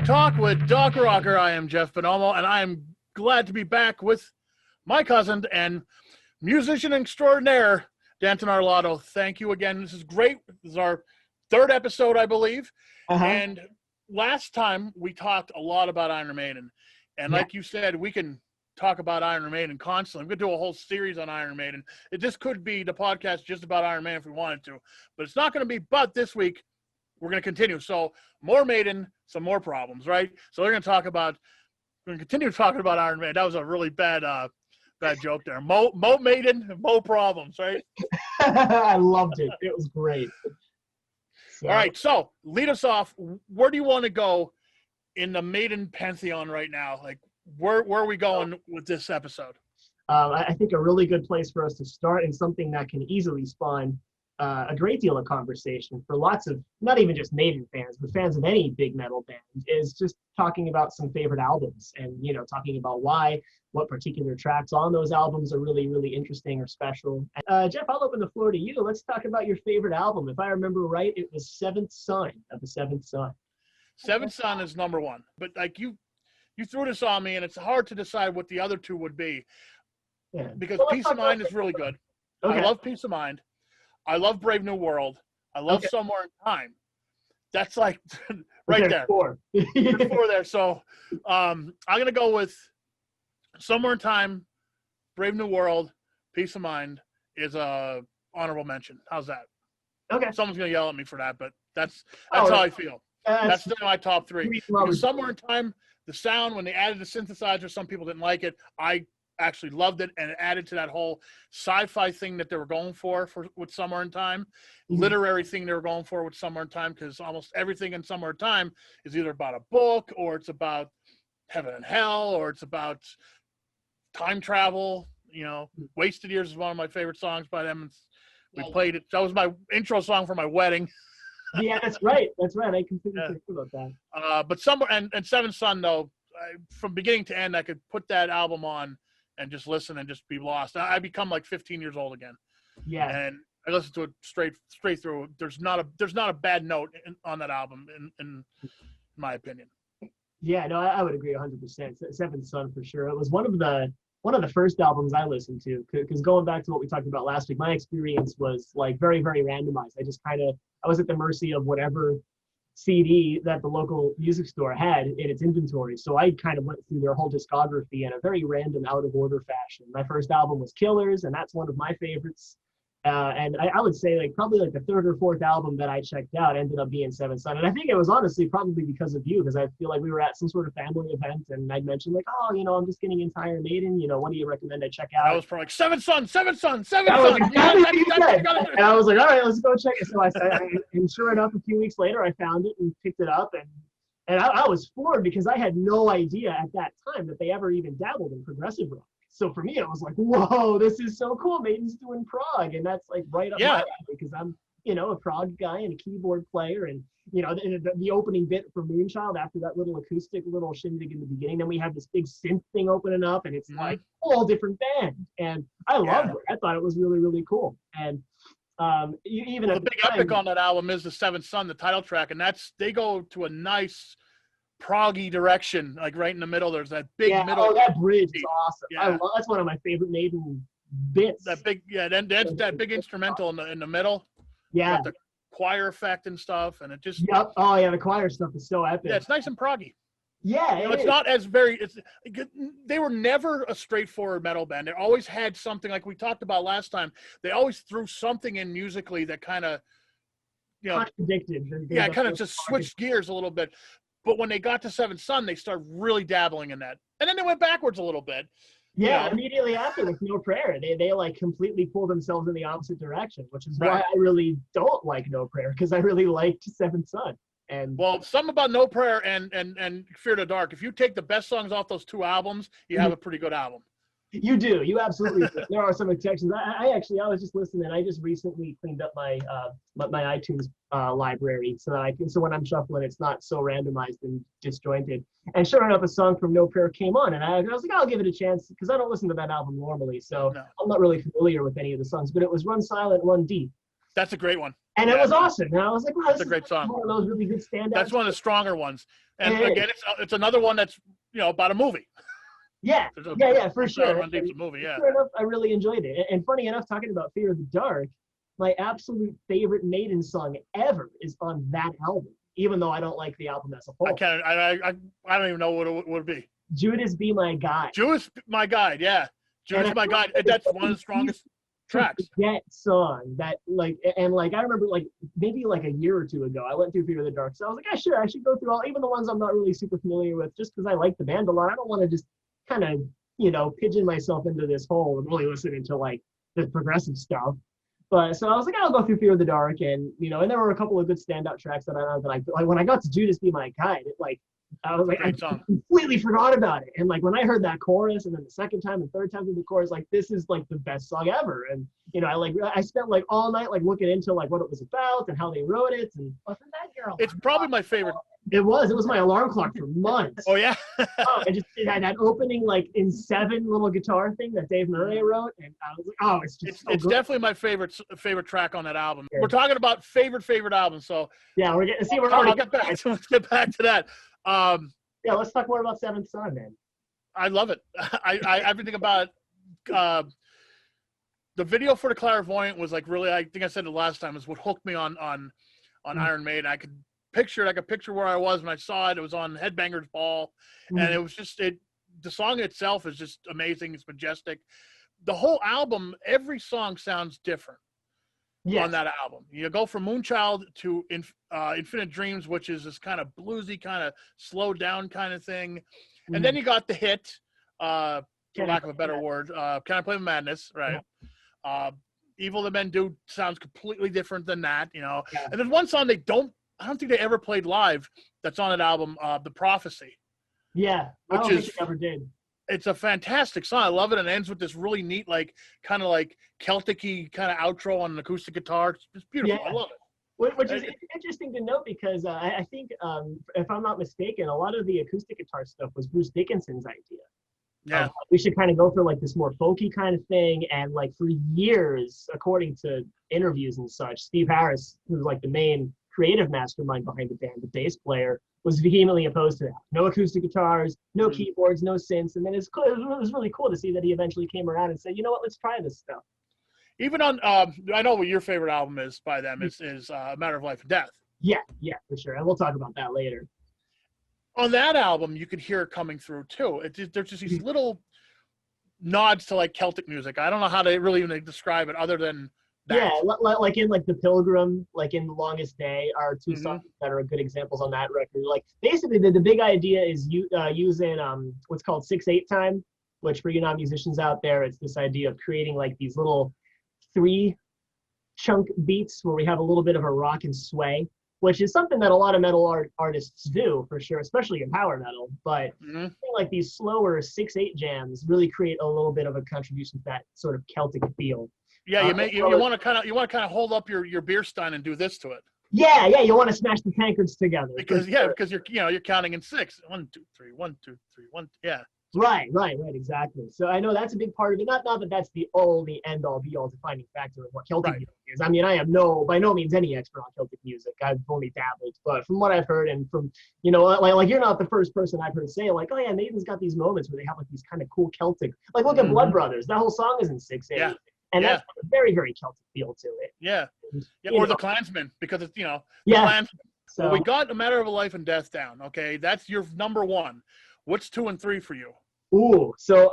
Talk with DocRocker. I am Jeff Bonomo, and I am glad to be back with my cousin and musician extraordinaire, Danton Arlotto. Thank you again. This is great. This is our third episode, I believe. And last time we talked a lot about Iron Maiden. And like you said, we can talk about Iron Maiden constantly. We could do a whole series on Iron Maiden. This could be the podcast just about Iron Maiden if we wanted to. But it's not going to be. But this week, we're going to continue. So more Maiden, some more problems, right? So we're going to continue talking about Iron Maiden. That was a really bad joke there. Mo Maiden, Mo problems, right? I loved it. It was great. So. All right, so lead us off. Where do you want to go in the Maiden pantheon right now? Like, where are we going with this episode? I think a really good place for us to start, and something that can easily spawn a great deal of conversation for lots of, not even just Maiden fans, but fans of any big metal band, is just talking about some favorite albums and, you know, talking about what particular tracks on those albums are really, really interesting or special. Jeff, I'll open the floor to you. Let's talk about your favorite album. If I remember right, it was Seventh Son of the Seventh Son. Seventh Son is number one, but like you threw this on me, and it's hard to decide what the other two would be. Yeah. Because Peace of Mind is really good. Okay. I love Peace of Mind. I love Brave New World. I love Somewhere in Time. That's like right there. Four. Four there. So I'm going to go with Somewhere in Time, Brave New World, Peace of Mind is a honorable mention. How's that? Okay. Someone's going to yell at me for that, but that's how I feel. That's still my top three. Somewhere in Time, the sound, when they added the synthesizer, some people didn't like it. I actually loved it, and it added to that whole sci-fi thing that they were going for with Somewhere in Time, literary thing they were going for with Somewhere in Time, because almost everything in Somewhere in Time is either about a book, or it's about heaven and hell, or it's about time travel. You know, Wasted Years is one of my favorite songs by them. We played it. That was my intro song for my wedding. Yeah, that's right. I completely forgot about that. But Somewhere and Seventh Son, though, from beginning to end, I could put that album on and just listen and just be lost. I become like 15 years old again. Yeah. And I listen to it straight through. There's not a bad note on that album, in my opinion. Yeah, no, I would agree 100%. Seventh Son for sure. It was one of the first albums I listened to, because going back to what we talked about last week, my experience was like very, very randomized. I was at the mercy of whatever CD that the local music store had in its inventory. So I kind of went through their whole discography in a very random, out of order fashion. My first album was Killers, and that's one of my favorites. And I would say probably the third or fourth album that I checked out ended up being Seventh Son. And I think it was honestly probably because of you, because I feel like we were at some sort of family event, and I'd mentioned I'm just getting into Iron Maiden. What do you recommend I check out? I was probably like, Seventh Son. And I was like, all right, let's go check it. So and sure enough, a few weeks later, I found it and picked it up, and I was floored, because I had no idea at that time that they ever even dabbled in progressive rock. So for me, it was like, whoa, this is so cool. Maiden's doing prog, and that's like right up my alley, because I'm, a prog guy and a keyboard player, and the opening bit for Moonchild, after that little acoustic little shindig in the beginning, then we have this big synth thing opening up, and it's like a whole different band, and I loved it. I thought it was really, really cool. And even the big epic on that album is the Seventh Son, the title track, and they go to a nice proggy direction, like right in the middle. There's that big middle. Oh, that bridge is awesome. Yeah. That's one of my favorite Maiden bits. That big, then that's that big instrumental in the middle. Yeah. The choir effect and stuff, and it just. Yep. Oh yeah, the choir stuff is so epic. Yeah, it's nice and proggy. Yeah, it's not as very. They were never a straightforward metal band. They always had something, like we talked about last time. They always threw something in musically that kind of, contradicted. Yeah, kind of just switched gears a little bit. But when they got to Seventh Son, they started really dabbling in that. And then they went backwards a little bit. Yeah, immediately after with No Prayer, they completely pulled themselves in the opposite direction, which is why I really don't like No Prayer, because I really liked Seventh Son. And something about No Prayer and Fear the Dark, if you take the best songs off those two albums, you have a pretty good album. You do. You absolutely do. There are some exceptions. I was just listening. I just recently cleaned up my my iTunes library so when I'm shuffling, it's not so randomized and disjointed. And sure enough, a song from No Prayer came on, and I was like, I'll give it a chance, because I don't listen to that album normally, so I'm not really familiar with any of the songs. But it was Run Silent, Run Deep. That's a great one. And it was awesome. And I was like, wow, that's this a great song. One of those really good standouts. That's one of the stronger ones. And again, it's another one that's, about a movie. Yeah, for sure. It's a movie, yeah. Sure enough, I really enjoyed it. And funny enough, talking about Fear of the Dark, my absolute favorite Maiden song ever is on that album, even though I don't like the album as a whole. I don't even know what it would be. Judas Be My Guide. Judas My Guide, yeah. Judas My Guide. That's one of the strongest tracks. That song that I remember maybe a year or two ago, I went through Fear of the Dark. So I was like, sure, I should go through even the ones I'm not really super familiar with, just because I like the band a lot. I don't want to just kind of, pigeon myself into this hole and really listening to the progressive stuff. But so I was like, I'll go through Fear of the Dark, and and there were a couple of good standout tracks that I when I got to Judas Be My Guide, I was like, I completely forgot about it. And when I heard that chorus, and then the second time and third time through the chorus, this is the best song ever. And I spent all night looking into what it was about and how they wrote it. And wasn't that girl? It's probably my favorite. It was my alarm clock for months. Oh yeah. It had that opening in 7 little guitar thing that Dave Murray wrote, and I was like, it's definitely my favorite track on that album. We're talking about favorite albums, so yeah, we're getting to see. Let's get back to that. Yeah, let's talk more about Seventh Son, man. I love it. I everything about it. The video for The Clairvoyant was really, I think I said it last time, is what hooked me on Iron Maiden. I could picture where I was when I saw it. It was on Headbangers Ball, and it was just the song itself is just amazing. It's majestic. The whole album, every song sounds different. Yes. On that album. You go from Moonchild to Infinite Dreams, which is this kind of bluesy, kind of slowed down kind of thing. And then you got the hit, for lack of a better word, Can I Play with Madness, right? Yeah. Evil That Men Do sounds completely different than that, Yeah. And there's one song I don't think they ever played live that's on that album, The Prophecy. Yeah, I don't think they ever did. It's a fantastic song. I love it. And it ends with this really neat, kind of Celtic-y kind of outro on an acoustic guitar. It's beautiful. Yeah. I love it. Which is interesting to note because I think, if I'm not mistaken, a lot of the acoustic guitar stuff was Bruce Dickinson's idea. Yeah. We should kind of go for this more folky kind of thing. And for years, according to interviews and such, Steve Harris, who's the main creative mastermind behind the band, the bass player, was vehemently opposed to that. No acoustic guitars, no keyboards, no synths. And then it was really cool to see that he eventually came around and said, you know what, let's try this stuff. Even on, I know what your favorite album is by them, is A Matter of Life and Death. Yeah, for sure. And we'll talk about that later. On that album, you could hear it coming through too. There's just these little nods to Celtic music. I don't know how to really even describe it other than that. Yeah, in The Pilgrim, in The Longest Day are two songs that are good examples on that record. Basically the big idea is using what's called 6/8 time, which for non-musicians out there, it's this idea of creating these little 3 chunk beats where we have a little bit of a rock and sway, which is something that a lot of metal artists do for sure, especially in power metal. But these slower 6/8 jams really create a little bit of a contribution to that sort of Celtic feel. Yeah, you want to kind of hold up your beer stein and do this to it. Yeah, you want to smash the tankards together because you're counting in 6. 1, 2, 3, 1, 2, 3, 1. Yeah. Right, exactly. So I know that's a big part of it. Not that that's the only end all be all defining factor of what Celtic music is. I mean, I am by no means any expert on Celtic music. I've only dabbled, but from what I've heard and from you're not the first person I've heard say oh yeah, Maiden's got these moments where they have these kind of cool Celtic. Look at Blood Brothers. That whole song is in 6/8. Yeah. And that's a very, very Celtic feel to it. Yeah. Or the Klansmen, because it's, the Klansmen. So well, we got A Matter of a Life and Death down, okay? That's your number 1. What's 2 and 3 for you? Ooh, so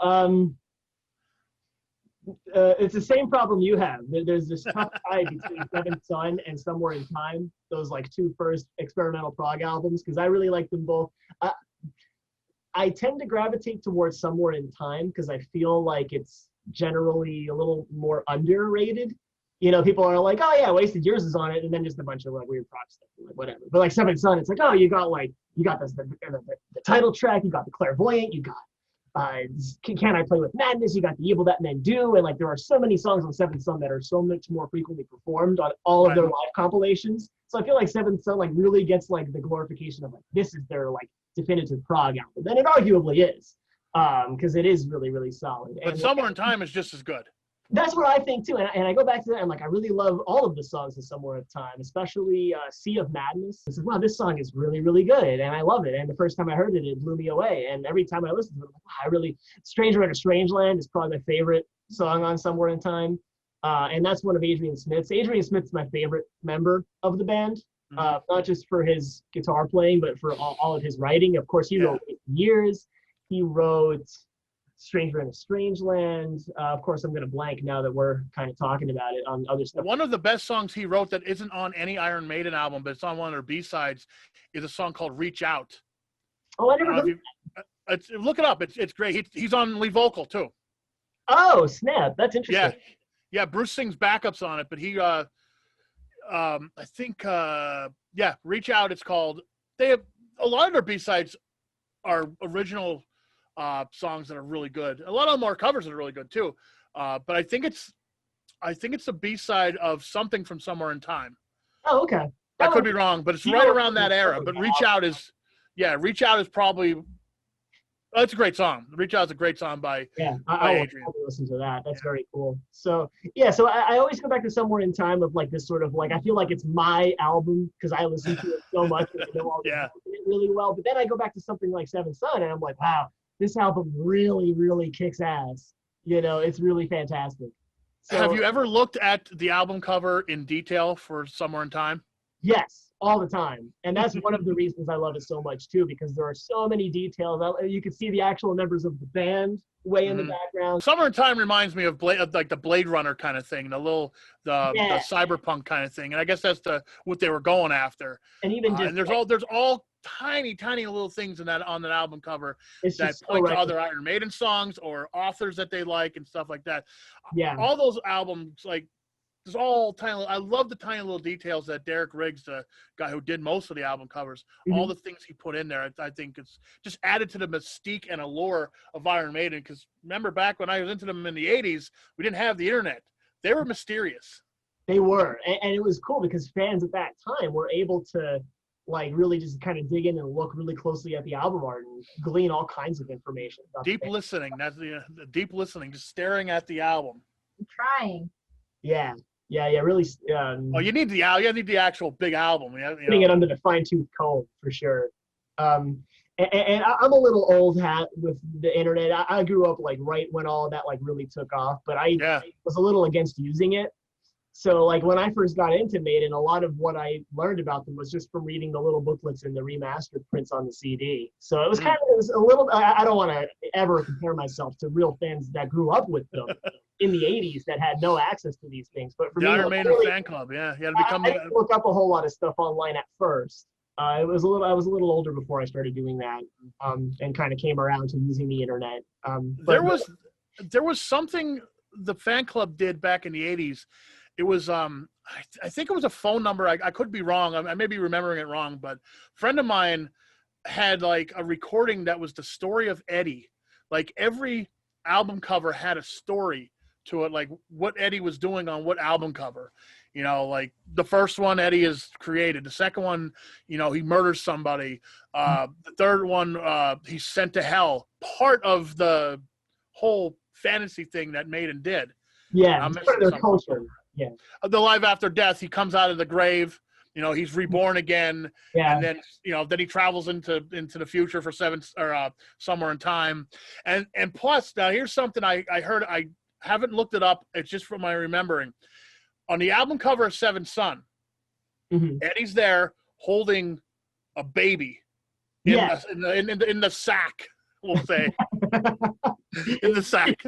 it's the same problem you have. There's this tough tie between Seventh Son and Somewhere in Time, those 2 first experimental prog albums, because I really like them both. I tend to gravitate towards Somewhere in Time because I feel it's generally a little more underrated. People are like, oh yeah, Wasted Years is on it, and then just a bunch of weird prog stuff, whatever. But Seventh Son, it's oh, you got the title track, you got The Clairvoyant, you got Can I Play with Madness, you got The Evil That Men Do, and there are so many songs on Seventh Son that are so much more frequently performed on all of their live compilations. So I feel Seventh Son really gets the glorification of this is their definitive prog album, and it arguably is. Because it is really, really solid. But Somewhere in Time is just as good. That's what I think too, and I go back to that. I'm like, I really love all of the songs of Somewhere in Time, especially Sea of Madness. I said, wow, this song is really, really good, and I love it. And the first time I heard it, it blew me away. And every time I listen to it, I'm like, wow, I really. Stranger in a Strange Land is probably my favorite song on Somewhere in Time, and that's one of Adrian Smith's. Adrian Smith's my favorite member of the band, not just for his guitar playing, but for all of his writing. Of course, he wrote Years. He wrote Stranger in a Strange Land. Of course, I'm going to blank now that we're kind of talking about it on other stuff. One of the best songs he wrote that isn't on any Iron Maiden album, but it's on one of their B-sides, is a song called Reach Out. Oh, I never heard look it up. It's great. He's on lead vocal, too. Oh, snap. That's interesting. Yeah, Bruce sings backups on it, but he, I think, Reach Out, it's called. They have, a lot of their B-sides are original songs that are really good. A lot of them are covers that are really good too. But I think it's the B-side of Something from Somewhere in Time. Oh, okay. I could be wrong, but it's right around that era. But Reach Out is probably. It's a great song. Reach Out is a great song by I Adrian. will listen to that. That's very cool. So so I always go back to Somewhere in Time of like this sort of like I feel like it's my album because I listen to it so much and I know all it really well. But then I go back to something like Seventh Son and I'm like, wow, this album really, really kicks ass. It's really fantastic. So, have you ever looked at the album cover in detail for Somewhere in Time? Yes, all the time. And that's one of the reasons I love it so much too, because there are so many details. You can see the actual members of the band way in the background. Somewhere in Time reminds me of like the Blade Runner kind of thing, the cyberpunk kind of thing. And I guess that's what they were going after. And even just and there's all tiny little things on that album cover that point to other Iron Maiden songs or authors that they like and stuff like that. Yeah. All those albums, like, there's all tiny. I love the tiny little details that Derek Riggs, the guy who did most of the album covers, all the things he put in there. I think it's just added to the mystique and allure of Iron Maiden. Because remember back when I was into them in the 80s, we didn't have the internet. They were mysterious. They were. And it was cool because fans at that time were able to like really just kind of dig in and look really closely at the album art and glean all kinds of information. Deep listening. That's the deep listening, just staring at the album. I'm trying. Yeah. Really. You need the actual big album. Putting it under the fine-tooth comb for sure. And I'm a little old hat with the internet. I grew up like right when all of that like really took off, but I was a little against using it. So like when I first got into Maiden, a lot of what I learned about them was just from reading the little booklets and the remastered prints on the CD. So it was it was a little. I don't want to ever compare myself to real fans that grew up with them in the 80s that had no access to these things. But for me, Iron Maiden fan club, you had to become. I didn't look up a whole lot of stuff online at first. I was a little older before I started doing that, and kind of came around to using the internet. There was something the fan club did back in the 80s. It was I think it was a phone number. I could be wrong. I may be remembering it wrong, but a friend of mine had like a recording that was the story of Eddie. Like every album cover had a story to it, like what Eddie was doing on what album cover. Like the first one, Eddie is created. The second one, he murders somebody. The third one, he's sent to hell. Part of the whole fantasy thing that Maiden did. Yeah, it's part of their culture. Yeah. The life after death, he comes out of the grave. He's reborn again. Yeah. And then, then he travels into the future for Somewhere in Time. And plus, now here's something I heard. I haven't looked it up. It's just from my remembering. On the album cover of Seventh Son, Eddie's there holding a baby in the sack, we'll say. In the sack.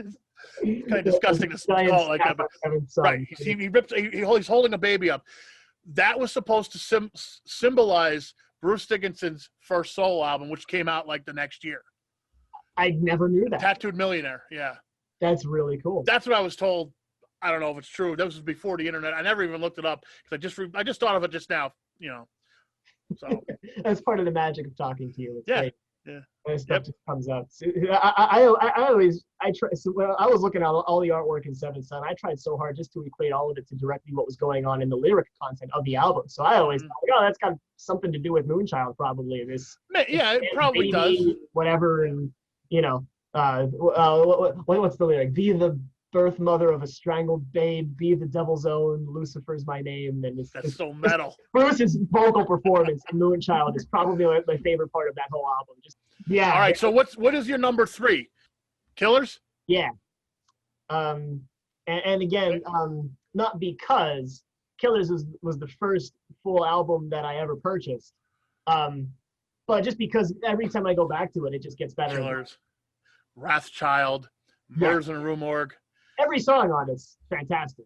It's kind of disgusting to call it like that, but right. He's holding a baby up. That was supposed to symbolize Bruce Dickinson's first solo album, which came out like the next year. I never knew that. Tattooed Millionaire, yeah. That's really cool. That's what I was told. I don't know if it's true. That was before the internet. I never even looked it up because I just thought of it just now. So that's part of the magic of talking to you. It's great. Yeah. And stuff just comes up. So I try. So when I was looking at all the artwork in Seventh Son, I tried so hard just to equate all of it to directly what was going on in the lyric content of the album. So I always thought, that's got something to do with Moonchild, probably. It probably does. Whatever, and what's the lyric? Be the birth mother of a strangled babe, be the devil's own, Lucifer's my name. And That's so metal. Bruce's vocal performance in Moonchild is probably my favorite part of that whole album. Just yeah. All right, so what is your number 3? Killers? Yeah. And again, not because Killers was the first full album that I ever purchased, but just because every time I go back to it, it just gets better. Killers, Wrathchild, Murders in a Rue Morgue. Every song on it's fantastic.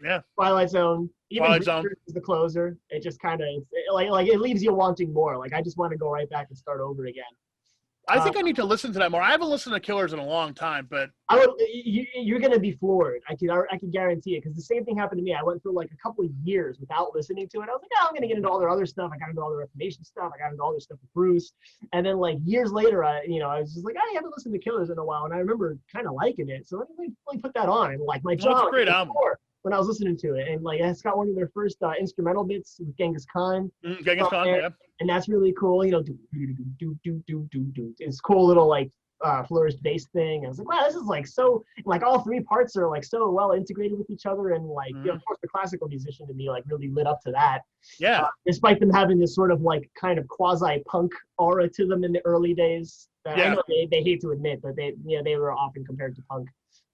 Yeah. Twilight Zone. Even Twilight Zone is the closer. It just kind of like it leaves you wanting more. Like I just want to go right back and start over again. I think I need to listen to that more. I haven't listened to Killers in a long time, but you're gonna be floored. I can guarantee it, because the same thing happened to me. I went through like a couple of years without listening to it. I was like, oh, I'm gonna get into all their other stuff. I got into all the Reformation stuff. I got into all their stuff with Bruce. And then like years later, I was just like, I haven't listened to Killers in a while, and I remember kind of liking it. So let me put that on, and like my jaw. It's a great album. When I was listening to it, and like it's got one of their first instrumental bits with Genghis Khan. Genghis Khan, yeah. And that's really cool. Do. It's cool little like flourished bass thing. I was like, wow, this is like so like all 3 parts are like so well integrated with each other, and like of course the classical musician in me like really lit up to that. Yeah. Despite them having this sort of like kind of quasi punk aura to them in the early days. I know they hate to admit, but they were often compared to punk.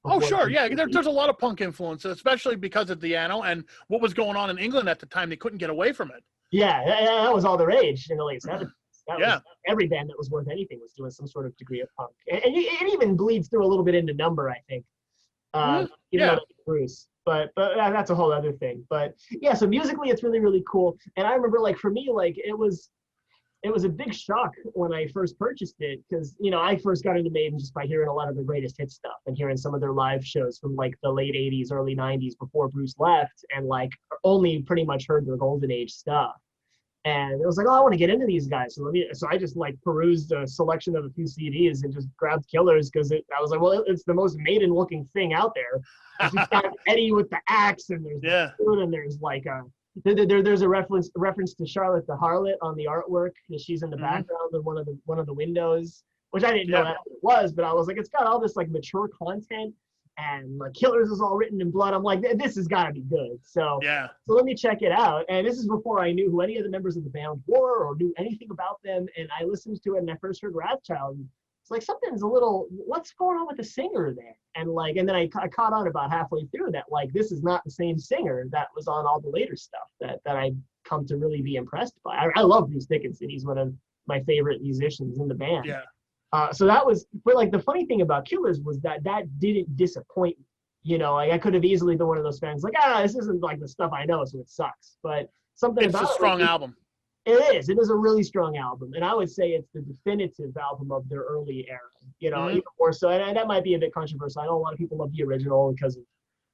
Oh, sure. Yeah, there's a lot of punk influence, especially because of Diano and what was going on in England at the time. They couldn't get away from it. Yeah, that was all the rage in the late 70s. Was, every band that was worth anything was doing some sort of degree of punk. And it even bleeds through a little bit into Number, I think. Even though Bruce. But that's a whole other thing. But yeah, so musically it's really, really cool. And I remember like for me, like it was a big shock when I first purchased it, because, I first got into Maiden just by hearing a lot of their greatest hits stuff and hearing some of their live shows from like the late 80s, early 90s before Bruce left, and like only pretty much heard their golden age stuff. And it was like, oh, I want to get into these guys. So I just like perused a selection of a few CDs and just grabbed Killers, because I was like, well, it's the most Maiden looking thing out there. You've got Eddie with the axe, and there's and there's like there's a reference to Charlotte the Harlot on the artwork. She's in the background of one of the windows, which I didn't know that it was, but I was like, it's got all this like mature content, and like Killers is all written in blood. I'm like, this has got to be good. So let me check it out. And this is before I knew who any of the members of the band were or knew anything about them. And I listened to it, and I first heard Wrathchild. It's like what's going on with the singer there? And then I caught on about halfway through that, like, this is not the same singer that was on all the later stuff that I come to really be impressed by. I love Bruce Dickinson. He's one of my favorite musicians in the band. Yeah. So that was, but like the funny thing about Killers was that didn't disappoint me. Like I could have easily been one of those fans like, this isn't like the stuff I know, so it sucks. But something about it's a strong album. It is a really strong album, and I would say it's the definitive album of their early era, even more so. And that might be a bit controversial. I know a lot of people love the original because of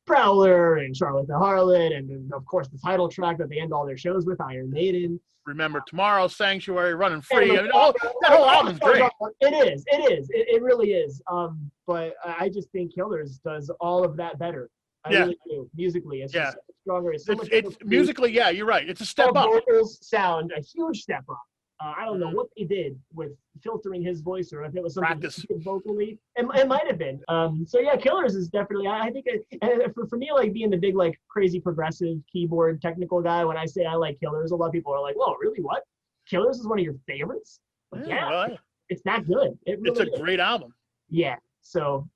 Prowler and Charlotte the Harlot, and then, of course, the title track that they end all their shows with, Iron Maiden. Remember Tomorrow, Sanctuary, Running Free. That whole album's great. It really is. But I just think Killers does all of that better. I really do. Musically, it's just stronger. It's musically, you're right. It's a step up. Vocals sound a huge step up. I don't know what they did with filtering his voice, or if it was something practice vocally. It might have been. So yeah, Killers is definitely. I think for me, like being the big like crazy progressive keyboard technical guy, when I say I like Killers, a lot of people are like, "Whoa, really? What? Killers is one of your favorites?" Like, it's that good. It's a great album. Yeah. So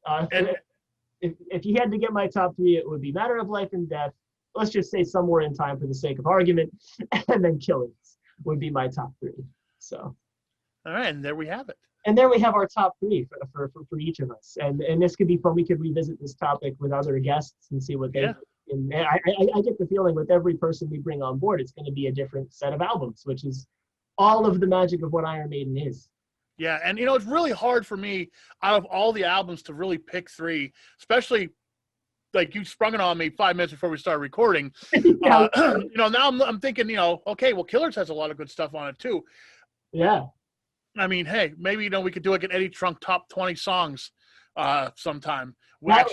if you had to get my top 3, it would be Matter of Life and Death. Let's just say Somewhere in Time for the sake of argument, and then Killers would be my top 3. So, all right, and there we have it. And there we have our top 3 for each of us. And this could be fun. We could revisit this topic with other guests and see what they. And I get the feeling with every person we bring on board, it's going to be a different set of albums, which is all of the magic of what Iron Maiden is. Yeah, and it's really hard for me out of all the albums to really pick 3, especially like you sprung it on me 5 minutes before we started recording. Now I'm thinking, okay, well, Killers has a lot of good stuff on it too. Yeah. I mean, hey, maybe we could do like an Eddie Trunk top 20 songs sometime.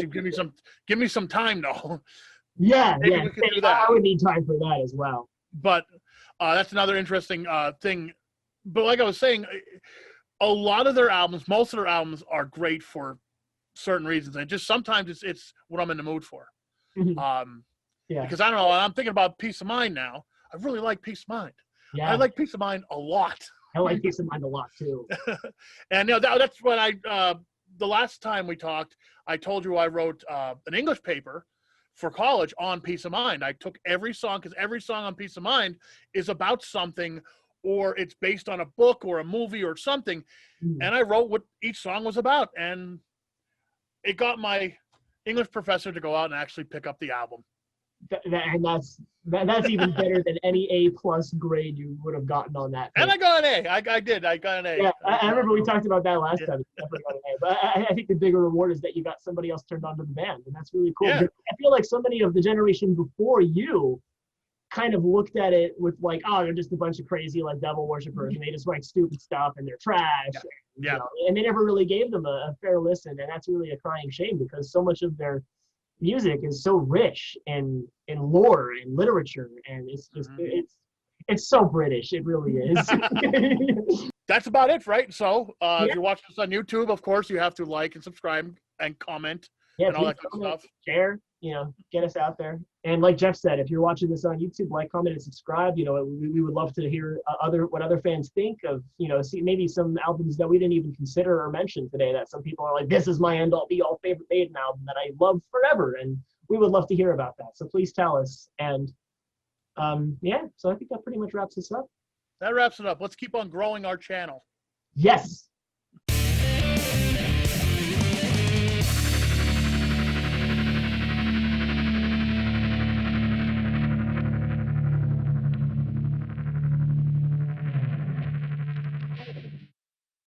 Give me some time though. Yeah, we could do that. I would need time for that as well. But that's another interesting thing. But like I was saying, a lot of their albums, most of their albums are great for certain reasons, and just sometimes it's what I'm in the mood for. Yeah. Because I don't know, I'm thinking about Peace of Mind now. I really like Peace of Mind. Yeah. I like Peace of Mind a lot. I like Peace of Mind a lot too. And that's when the last time we talked, I told you I wrote an English paper for college on Peace of Mind. I took every song, because every song on Peace of Mind is about something, or it's based on a book or a movie or something. And I wrote what each song was about. And it got my English professor to go out and actually pick up the album. And that's even better than any A+ grade you would have gotten on that paper. And I got an A. I did. I got an A. Yeah, I remember we talked about that last time. You definitely got an A. But I think the bigger reward is that you got somebody else turned on to the band, and that's really cool. Yeah. I feel like so many of the generation before you kind of looked at it with like, oh, they're just a bunch of crazy like devil worshippers, and they just write stupid stuff, and they're trash. Yeah. And they never really gave them a fair listen, and that's really a crying shame, because so much of their music is so rich in lore and literature, and it's just it's so British. It really is. That's about it, right? So if you're watching this on YouTube, of course, you have to like and subscribe and comment and all that good stuff. Share, get us out there. And like Jeff said, if you're watching this on YouTube, like, comment, and subscribe. We would love to hear what other fans think of, see maybe some albums that we didn't even consider or mention today that some people are like, this is my end-all be-all favorite Maiden album that I love forever. And we would love to hear about that. So please tell us. And so I think that pretty much wraps us up. That wraps it up. Let's keep on growing our channel. Yes.